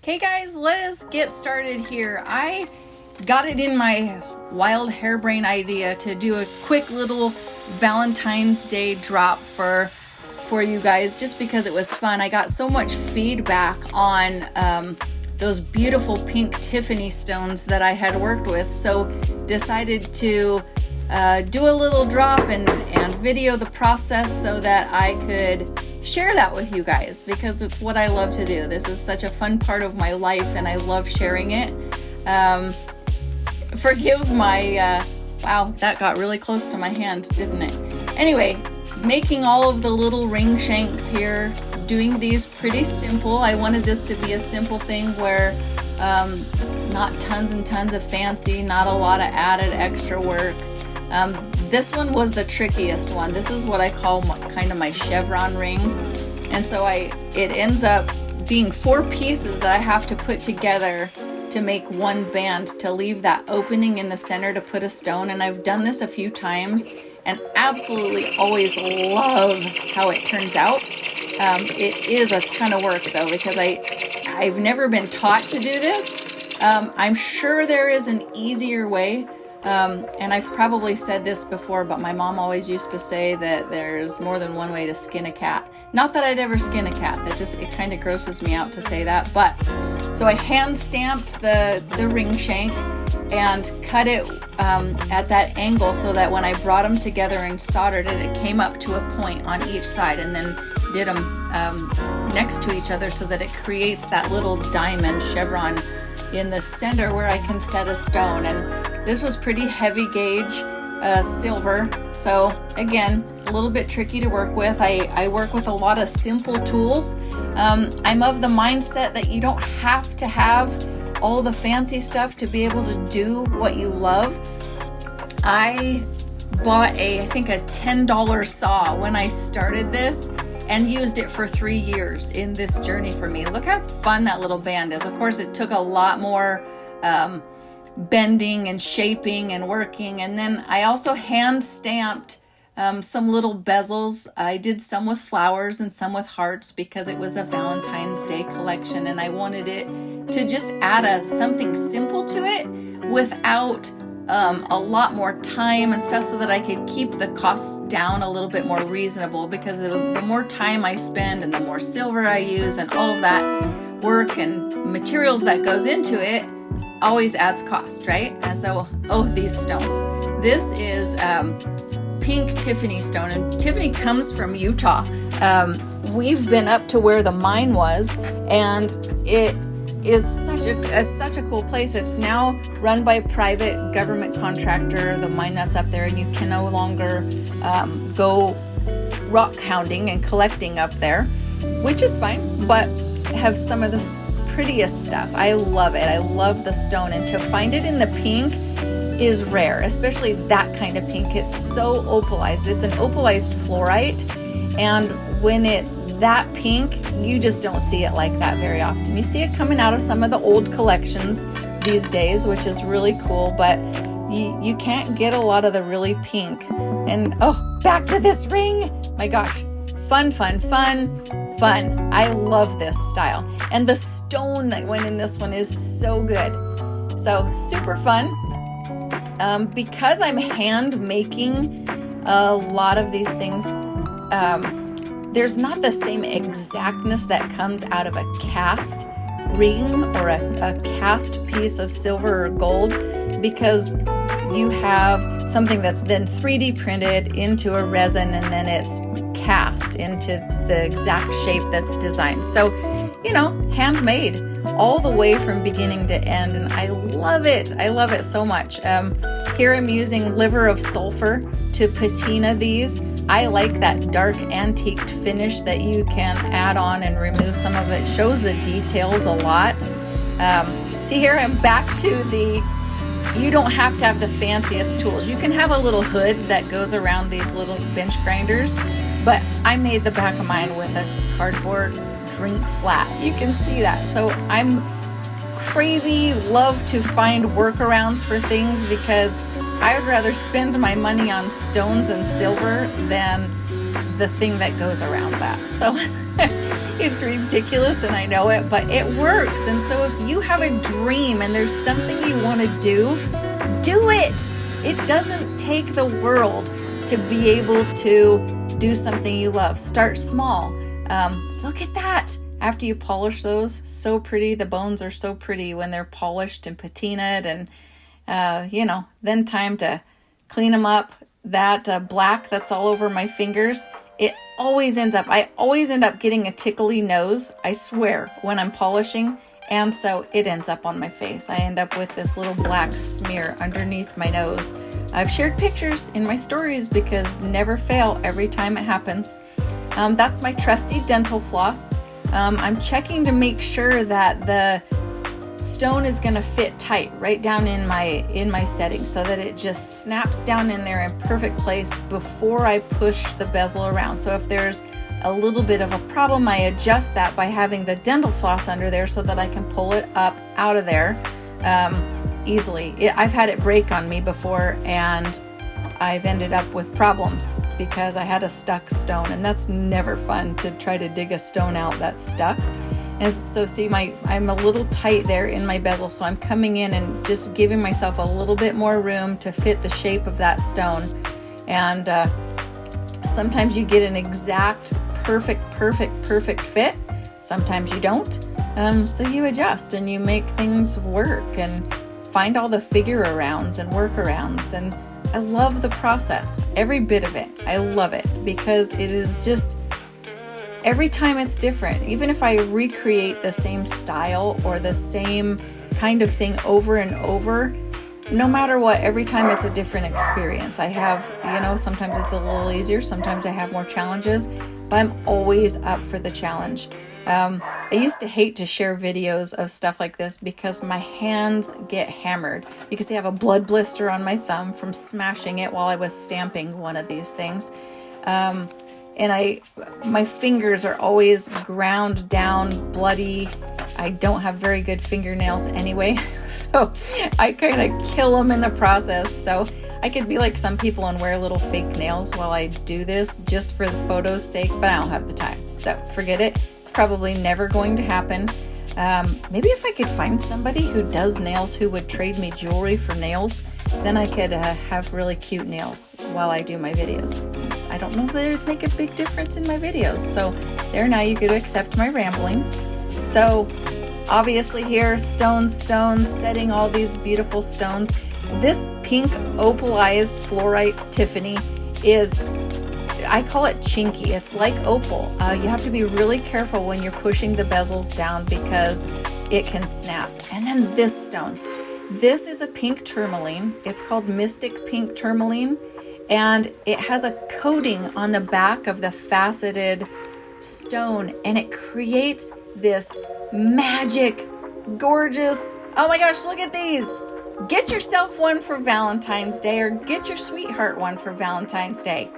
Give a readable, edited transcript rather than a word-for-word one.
Okay guys, let us get started here. I got it in my wild harebrained idea to do a quick little Valentine's Day drop for you guys just because it was fun. I got so much feedback on those beautiful pink Tiffany stones that I had worked with, so decided to do a little drop and video the process so that I could share that with you guys, because it's what I love to do. This is such a fun part of my life and I love sharing it. Forgive my wow, that got really close to my hand, didn't it? Anyway, making all of the little ring shanks here, doing these pretty simple. I wanted this to be a simple thing where not tons and tons of fancy, not a lot of added extra work. This one was the trickiest one. This is what I call kind of my chevron ring. And so it ends up being 4 pieces that I have to put together to make one band to leave that opening in the center to put a stone. And I've done this a few times and absolutely always love how it turns out. It is a ton of work though, because I've never been taught to do this. I'm sure there is an easier way. And I've probably said this before, but my mom always used to say that there's more than one way to skin a cat. Not that I'd ever skin a cat, it kind of grosses me out to say that. But so I hand stamped the ring shank and cut it at that angle so that when I brought them together and soldered it, it came up to a point on each side, and then did them next to each other so that it creates that little diamond chevron in the center where I can set a stone. And this was pretty heavy gauge silver, so again, a little bit tricky to work with. I work with a lot of simple tools. I'm of the mindset that you don't have to have all the fancy stuff to be able to do what you love. I bought I think a $10 saw when I started this, and used it for 3 years in this journey for me. Look how fun that little band is. Of course, it took a lot more bending and shaping and working. And then I also hand stamped some little bezels. I did some with flowers and some with hearts because it was a Valentine's Day collection, and I wanted it to just add something simple to it without a lot more time and stuff, so that I could keep the costs down a little bit more reasonable, because the more time I spend and the more silver I use and all of that work and materials that goes into it always adds cost, right? And so, these stones. This is pink Tiffany stone, and Tiffany comes from Utah. We've been up to where the mine was, and it is such a cool place. It's now run by a private government contractor, the mine that's up there, and you can no longer go rock hounding and collecting up there, which is fine, but have some of the prettiest stuff. I love it. I love the stone, and to find it in the pink is rare, especially that kind of pink. It's so opalized. It's an opalized fluorite, and when it's that pink, you just don't see it like that very often. You see it coming out of some of the old collections these days, which is really cool, but you can't get a lot of the really pink. And back to this ring. My gosh, fun. I love this style. And the stone that went in this one is so good. So super fun. Because I'm hand making a lot of these things, there's not the same exactness that comes out of a cast ring or a cast piece of silver or gold, because you have something that's then 3D printed into a resin, and then it's cast into the exact shape that's designed. So, handmade all the way from beginning to end, and I love it. I love it so much. Here I'm using liver of sulfur to patina these. I like that dark antiqued finish that you can add on and remove some of it. Shows the details a lot. See here, I'm back to you don't have to have the fanciest tools. You can have a little hood that goes around these little bench grinders, but I made the back of mine with a cardboard drink flat. You can see that. So I'm crazy, love to find workarounds for things, because I would rather spend my money on stones and silver than the thing that goes around that. So It's ridiculous and I know it, but it works. And so if you have a dream and there's something you want to do it. It doesn't take the world to be able to do something you love. Start small. Look at that. After you polish those, so pretty. The bones are so pretty when they're polished and patinaed, and then time to clean them up. That black that's all over my fingers, I always end up getting a tickly nose, I swear, when I'm polishing, and so it ends up on my face. I end up with this little black smear underneath my nose. I've shared pictures in my stories because never fail every time it happens. That's my trusty dental floss. I'm checking to make sure that the stone is going to fit tight right down in my setting so that it just snaps down in there in perfect place before I push the bezel around. So if there's a little bit of a problem, I adjust that by having the dental floss under there so that I can pull it up out of there easily. I've had it break on me before, and I've ended up with problems because I had a stuck stone, and that's never fun to try to dig a stone out that's stuck. And so see, I'm a little tight there in my bezel, so I'm coming in and just giving myself a little bit more room to fit the shape of that stone. And sometimes you get an exact, perfect fit. Sometimes you don't. So you adjust and you make things work and find all the figure arounds and workarounds. And I love the process, every bit of it. I love it because it is just, every time it's different. Even if I recreate the same style or the same kind of thing over and over, no matter what, every time it's a different experience. I have, sometimes it's a little easier, sometimes I have more challenges, but I'm always up for the challenge. I used to hate to share videos of stuff like this because my hands get hammered. You can see I have a blood blister on my thumb from smashing it while I was stamping one of these things. And my fingers are always ground down, bloody. I don't have very good fingernails anyway, so I kind of kill them in the process. So I could be like some people and wear little fake nails while I do this just for the photo's sake, but I don't have the time. So forget it. It's probably never going to happen. Maybe if I could find somebody who does nails who would trade me jewelry for nails, then I could have really cute nails while I do my videos. I don't know if it would make a big difference in my videos. So there, now you get to accept my ramblings. So obviously here, stones, setting all these beautiful stones. This pink opalized fluorite Tiffany is, I call it chinky. It's like opal. You have to be really careful when you're pushing the bezels down because it can snap. And then this stone. This is a pink tourmaline. It's called Mystic Pink Tourmaline. And it has a coating on the back of the faceted stone. And it creates this magic, gorgeous, oh my gosh, look at these. Get yourself one for Valentine's Day, or get your sweetheart one for Valentine's Day.